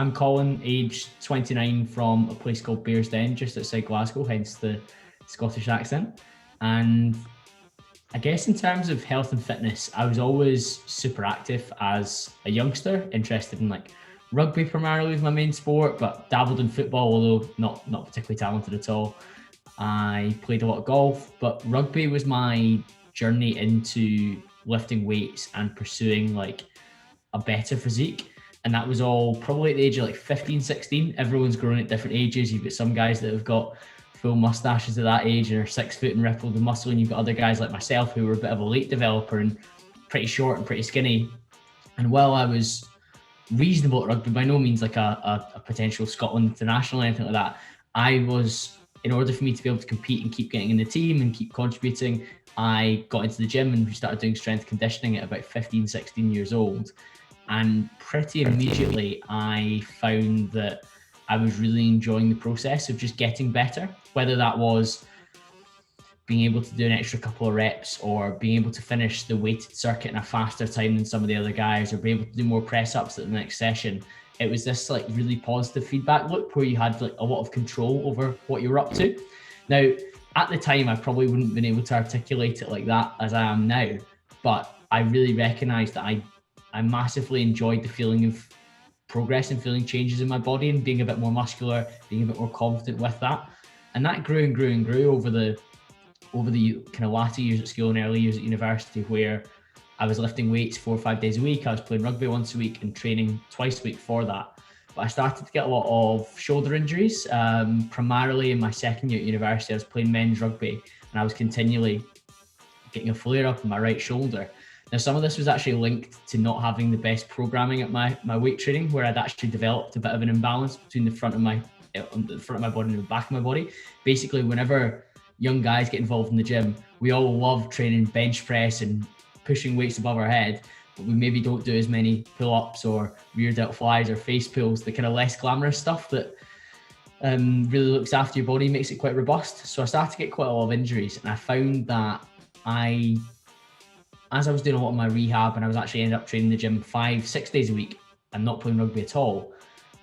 I'm Colin, aged 29, from a place called Bearsden, just outside Glasgow, hence the Scottish accent. And I guess in terms of health and fitness, I was always super active as a youngster, interested in like rugby primarily was my main sport, but dabbled in football, although not particularly talented at all. I played a lot of golf, but rugby was my journey into lifting weights and pursuing like a better physique. And that was all probably at the age of like 15, 16. Everyone's grown at different ages. You've got some guys that have got full mustaches at that age and are 6 foot and rippled with muscle. And you've got other guys like myself who were a bit of a late developer and pretty short and pretty skinny. And while I was reasonable at rugby, by no means like a potential Scotland international or anything like that, I was, in order for me to be able to compete and keep getting in the team and keep contributing, I got into the gym and we started doing strength conditioning at about 15, 16 years old. And pretty immediately, I found that I was really enjoying the process of just getting better, whether that was being able to do an extra couple of reps or being able to finish the weighted circuit in a faster time than some of the other guys, or be able to do more press ups at the next session. It was this like really positive feedback loop where you had like a lot of control over what you were up to. Now, at the time, I probably wouldn't have been able to articulate it like that as I am now, but I really recognized that I massively enjoyed the feeling of progress and feeling changes in my body and being a bit more muscular, being a bit more confident with that. And that grew and grew and grew over the kind of latter years at school and early years at university, where I was lifting weights 4 or 5 days a week. I was playing rugby once a week and training twice a week for that. But I started to get a lot of shoulder injuries. Primarily in my second year at university, I was playing men's rugby and I was continually getting a flare up in my right shoulder. Now, some of this was actually linked to not having the best programming at my weight training, where I'd actually developed a bit of an imbalance between the front of my body and the back of my body. Basically, whenever young guys get involved in the gym, we all love training bench press and pushing weights above our head, but we maybe don't do as many pull-ups or rear delt flies or face pulls, the kind of less glamorous stuff that really looks after your body, makes it quite robust. So I started to get quite a lot of injuries, and I found that as I was doing a lot of my rehab and I was actually ended up training the gym 5-6 days a week and not playing rugby at all,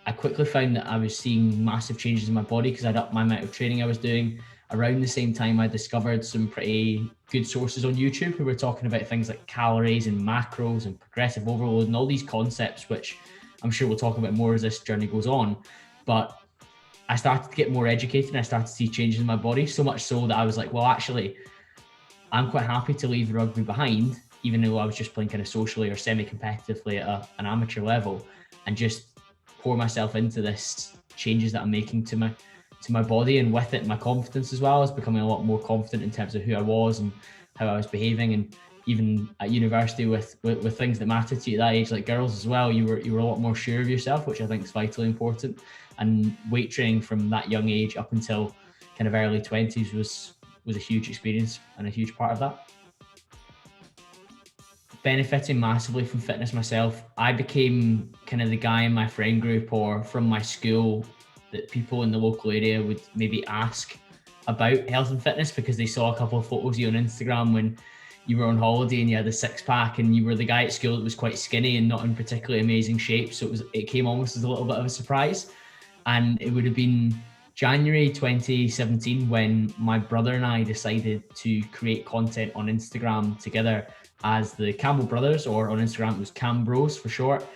I quickly found that I was seeing massive changes in my body because I'd upped my amount of training I was doing. Around the same time, I discovered some pretty good sources on YouTube who were talking about things like calories and macros and progressive overload and all these concepts, which I'm sure we'll talk about more as this journey goes on. But I started to get more educated and I started to see changes in my body, so much so that I was like, well, actually, I'm quite happy to leave the rugby behind, even though I was just playing kind of socially or semi-competitively at an amateur level, and just pour myself into this changes that I'm making to my body, and with it, my confidence as well. I was becoming a lot more confident in terms of who I was and how I was behaving. And even at university with things that matter to you at that age, like girls as well, you were a lot more sure of yourself, which I think is vitally important. And weight training from that young age up until kind of early 20s was a huge experience and a huge part of that. Benefiting massively from fitness myself, I became kind of the guy in my friend group or from my school that people in the local area would maybe ask about health and fitness because they saw a couple of photos of you on Instagram when you were on holiday and you had a six-pack and you were the guy at school that was quite skinny and not in particularly amazing shape. So it came almost as a little bit of a surprise. And it would have been January 2017 when my brother and I decided to create content on Instagram together as the Cambro brothers, or on Instagram it was Cambros for short.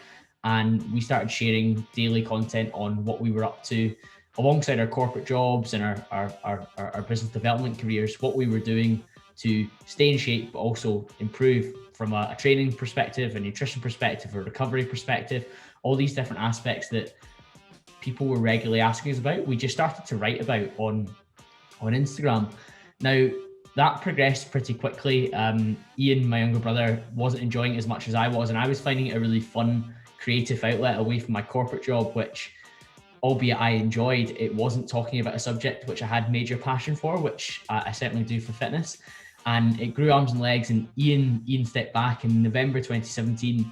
And we started sharing daily content on what we were up to alongside our corporate jobs and our business development careers, what we were doing to stay in shape, but also improve from a training perspective, a nutrition perspective, a recovery perspective, all these different aspects that people were regularly asking us about. We just started to write about on Instagram. Now, that progressed pretty quickly. Ian, my younger brother, wasn't enjoying it as much as I was, and I was finding it a really fun, creative outlet away from my corporate job, which, albeit I enjoyed, it wasn't talking about a subject which I had major passion for, which I certainly do for fitness. And it grew arms and legs, and Ian stepped back in November 2017,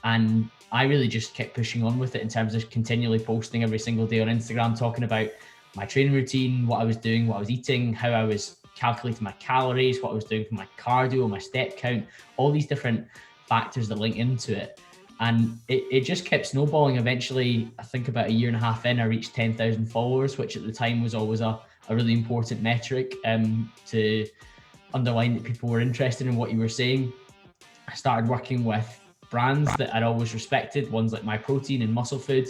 and I really just kept pushing on with it in terms of continually posting every single day on Instagram, talking about my training routine, what I was doing, what I was eating, how I was calculating my calories, what I was doing for my cardio, my step count, all these different factors that link into it. And it just kept snowballing. Eventually, I think about a year and a half in, I reached 10,000 followers, which at the time was always a really important metric to underline that people were interested in what you were saying. I started working with brands that I'd always respected, ones like My Protein and Muscle Food,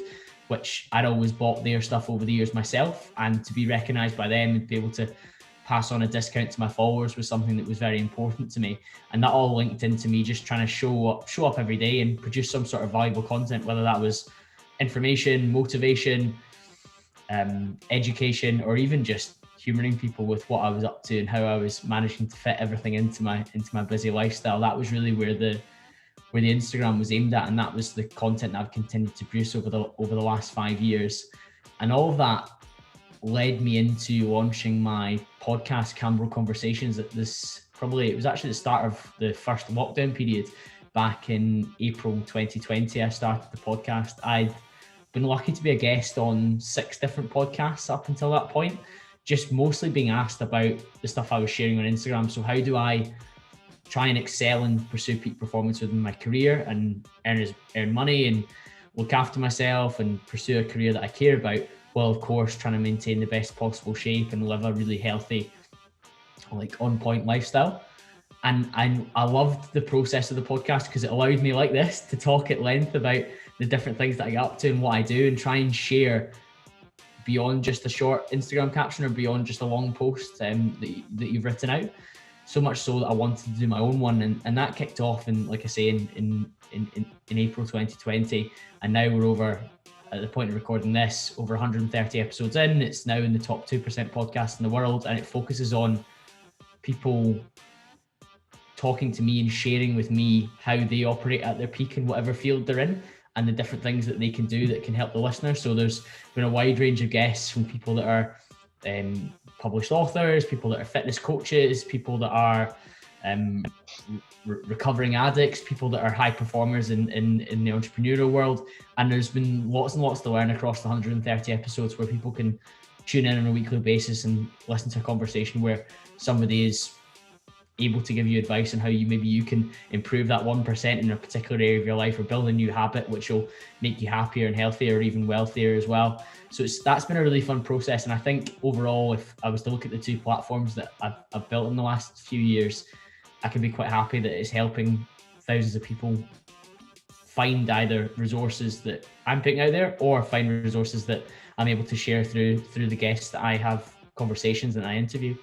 which I'd always bought their stuff over the years myself. And to be recognized by them and be able to pass on a discount to my followers was something that was very important to me. And that all linked into me just trying to show up every day and produce some sort of valuable content, whether that was information, motivation, education, or even just humoring people with what I was up to and how I was managing to fit everything into my busy lifestyle. That was really where the Instagram was aimed at, and that was the content that I've continued to produce over the last 5 years. And all of that led me into launching my podcast, Cambro Conversations. It was actually the start of the first lockdown period back in April 2020. I started the podcast. I'd been lucky to be a guest on 6 different podcasts up until that point, just mostly being asked about the stuff I was sharing on Instagram. So how do I try and excel and pursue peak performance within my career and earn money and look after myself and pursue a career that I care about, while of course trying to maintain the best possible shape and live a really healthy, like on point lifestyle. And I loved the process of the podcast because it allowed me like this to talk at length about the different things that I get up to and what I do, and try and share beyond just a short Instagram caption or beyond just a long post that you've written out. So much so that I wanted to do my own one, and that kicked off in, like I say, in April 2020, and now we're over, at the point of recording this, over 130 episodes in. It's now in the top 2% podcast in the world, and it focuses on people talking to me and sharing with me how they operate at their peak in whatever field they're in, and the different things that they can do that can help the listener. So there's been a wide range of guests, from people that are published authors, people that are fitness coaches, people that are recovering addicts, people that are high performers in the entrepreneurial world. And there's been lots and lots to learn across the 130 episodes, where people can tune in on a weekly basis and listen to a conversation where somebody is able to give you advice on how you can improve that 1% in a particular area of your life, or build a new habit which will make you happier and healthier, or even wealthier as well. So that's been a really fun process. And I think overall, if I was to look at the 2 platforms that I've built in the last few years, I can be quite happy that it's helping thousands of people find either resources that I'm putting out there, or find resources that I'm able to share through the guests that I have conversations and I interview.